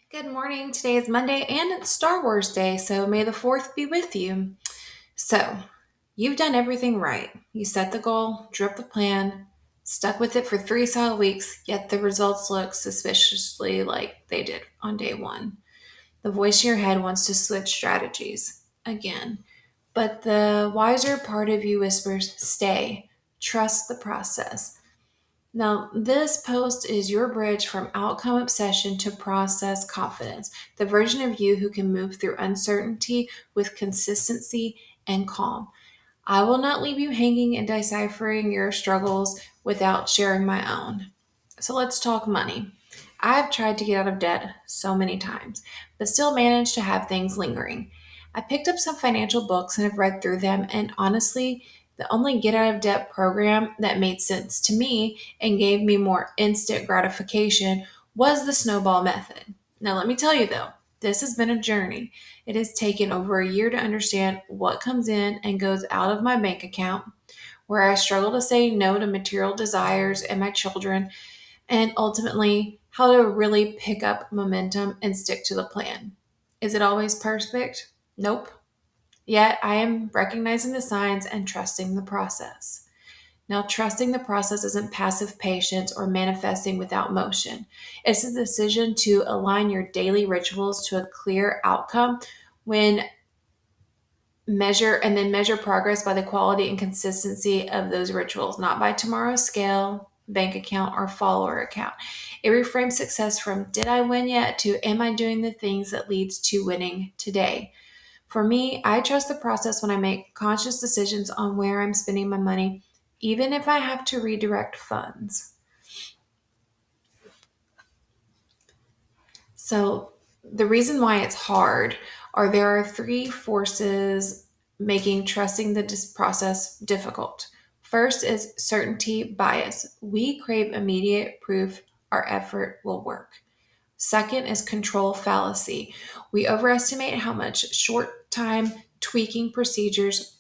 Good morning. Today is Monday and it's Star Wars Day, so may the 4th be with you. So, you've done everything right. You set the goal, drew up the plan, stuck with it for 3 solid weeks, yet the results look suspiciously like they did on day one. The voice in your head wants to switch strategies again, but the wiser part of you whispers, stay, trust the process. Now, this post is your bridge from outcome obsession to process confidence, the version of you who can move through uncertainty with consistency and calm. I will not leave you hanging and deciphering your struggles without sharing my own. So let's talk money. I've tried to get out of debt so many times, but still managed to have things lingering. I picked up some financial books and have read through them, and honestly, the only get out of debt program that made sense to me and gave me more instant gratification was the snowball method. Now, let me tell you though, this has been a journey. It has taken over a year to understand what comes in and goes out of my bank account, where I struggle to say no to material desires and my children, and ultimately how to really pick up momentum and stick to the plan. Is it always perfect? Nope. Yet I am recognizing the signs and trusting the process. Now, trusting the process isn't passive patience or manifesting without motion. It's a decision to align your daily rituals to a clear outcome when measure progress by the quality and consistency of those rituals, not by tomorrow's scale, bank account, or follower account. It reframes success from did I win yet to am I doing the things that leads to winning today. For me, I trust the process when I make conscious decisions on where I'm spending my money, even if I have to redirect funds. So, the reason why it's hard are there are three forces making trusting the process difficult. First is certainty bias. We crave immediate proof our effort will work. Second is control fallacy. We overestimate how much short time tweaking procedures,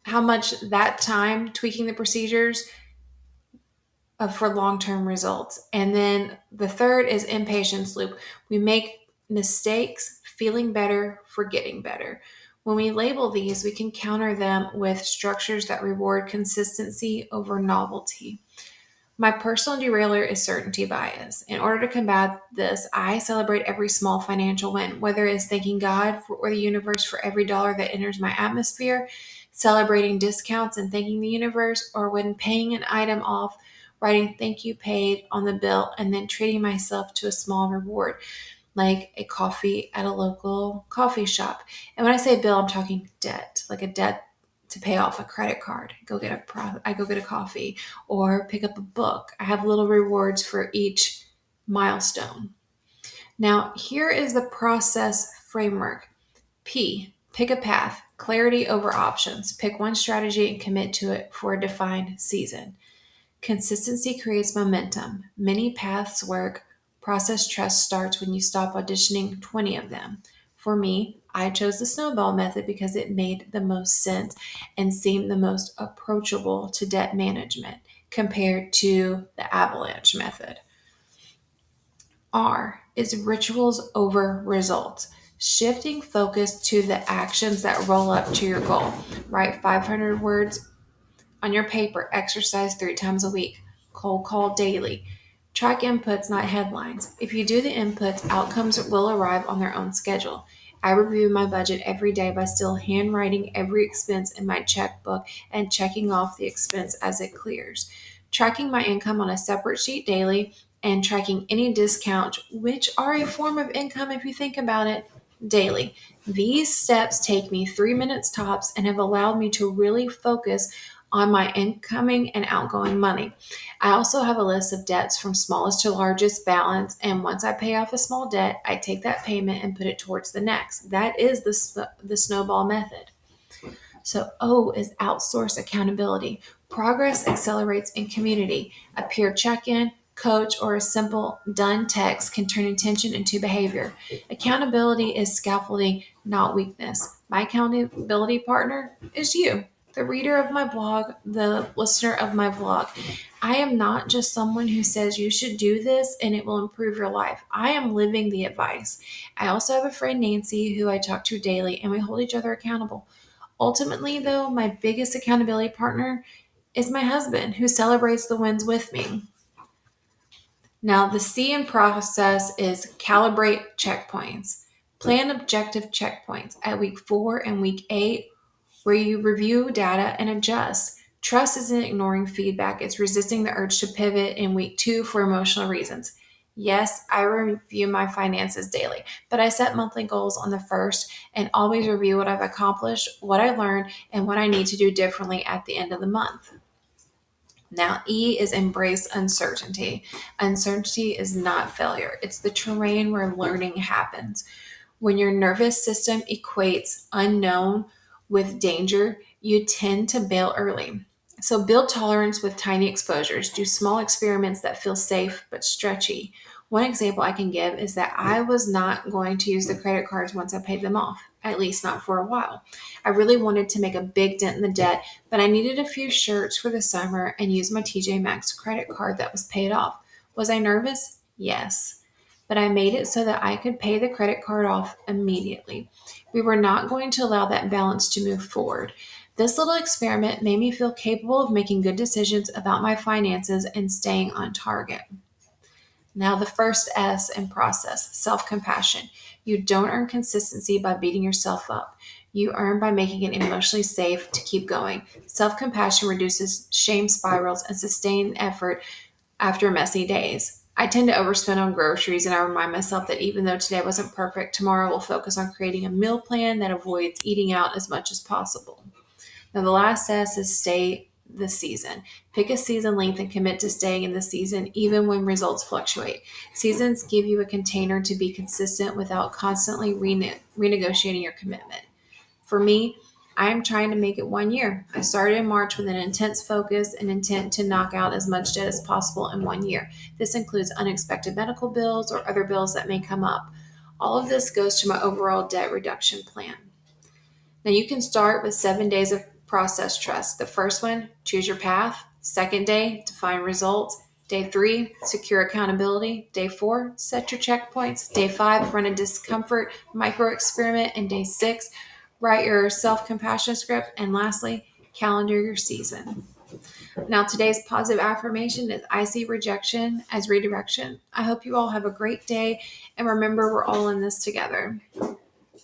how much that time tweaking the procedures for long term results. And then the third is impatience loop. We make mistakes feeling better, forgetting better. When we label these, we can counter them with structures that reward consistency over novelty. My personal derailer is certainty bias. In order to combat this, I celebrate every small financial win, whether it's thanking God or the universe for every dollar that enters my atmosphere, celebrating discounts and thanking the universe, or when paying an item off, writing thank you paid on the bill, and then treating myself to a small reward, like a coffee at a local coffee shop. And when I say bill, I'm talking debt, like a debt to pay off a credit card. I go get a coffee or pick up a book. I have little rewards for each milestone. Now, here is the process framework. P, pick a path, clarity over options. Pick one strategy and commit to it for a defined season. Consistency creates momentum. Many paths work. Process trust starts when you stop auditioning 20 of them. For me, I chose the snowball method because it made the most sense and seemed the most approachable to debt management compared to the avalanche method. R is rituals over results. Shifting focus to the actions that roll up to your goal. Write 500 words on your paper, exercise 3 times a week, cold call daily. Track inputs, not headlines. If you do the inputs, outcomes will arrive on their own schedule. I review my budget every day by still handwriting every expense in my checkbook and checking off the expense as it clears. Tracking my income on a separate sheet daily and tracking any discount, which are a form of income if you think about it, daily. These steps take me 3 minutes tops and have allowed me to really focus on my incoming and outgoing money. I also have a list of debts from smallest to largest balance, and once I pay off a small debt, I take that payment and put it towards the next. That is the snowball method. So O is outsource accountability. Progress accelerates in community. A peer check-in, coach, or a simple done text can turn intention into behavior. Accountability is scaffolding, not weakness. My accountability partner is you. the reader of my blog, the listener of my vlog. I am not just someone who says you should do this and it will improve your life. I am living the advice. I also have a friend, Nancy, who I talk to daily, and we hold each other accountable. Ultimately, though, my biggest accountability partner is my husband, who celebrates the wins with me. Now, the C in process is calibrate checkpoints. Plan objective checkpoints at week 4 and week 8, where you review data and adjust. Trust isn't ignoring feedback, it's resisting the urge to pivot in week 2 for emotional reasons. Yes, I review my finances daily, but I set monthly goals on the first and always review what I've accomplished, what I learned, and what I need to do differently at the end of the month. Now, E is embrace uncertainty. Uncertainty is not failure, it's the terrain where learning happens. When your nervous system equates unknown with danger, you tend to bail early. So build tolerance with tiny exposures. Do small experiments that feel safe but stretchy. One example I can give is that I was not going to use the credit cards once I paid them off, at least not for a while. I really wanted to make a big dent in the debt, but I needed a few shirts for the summer and used my TJ Maxx credit card that was paid off. Was I nervous? Yes, but I made it so that I could pay the credit card off immediately. We were not going to allow that balance to move forward. This little experiment made me feel capable of making good decisions about my finances and staying on target. Now, the first S in process, self compassion. You don't earn consistency by beating yourself up. You earn by making it emotionally safe to keep going. Self compassion reduces shame spirals and sustained effort after messy days. I tend to overspend on groceries, and I remind myself that even though today wasn't perfect, tomorrow will focus on creating a meal plan that avoids eating out as much as possible. Now, the last S is stay the season. Pick a season length and commit to staying in the season even when results fluctuate. Seasons give you a container to be consistent without constantly renegotiating your commitment. For me, I am trying to make it 1 year. I started in March with an intense focus and intent to knock out as much debt as possible in 1 year. This includes unexpected medical bills or other bills that may come up. All of this goes to my overall debt reduction plan. Now, you can start with 7 days of process trust. The first one, choose your path. Second day, define results. Day 3, secure accountability. Day 4, set your checkpoints. Day 5, run a discomfort micro experiment. And day 6, write your self compassion script. And lastly, calendar your season. Now, today's positive affirmation is I see rejection as redirection. I hope you all have a great day. And remember, we're all in this together.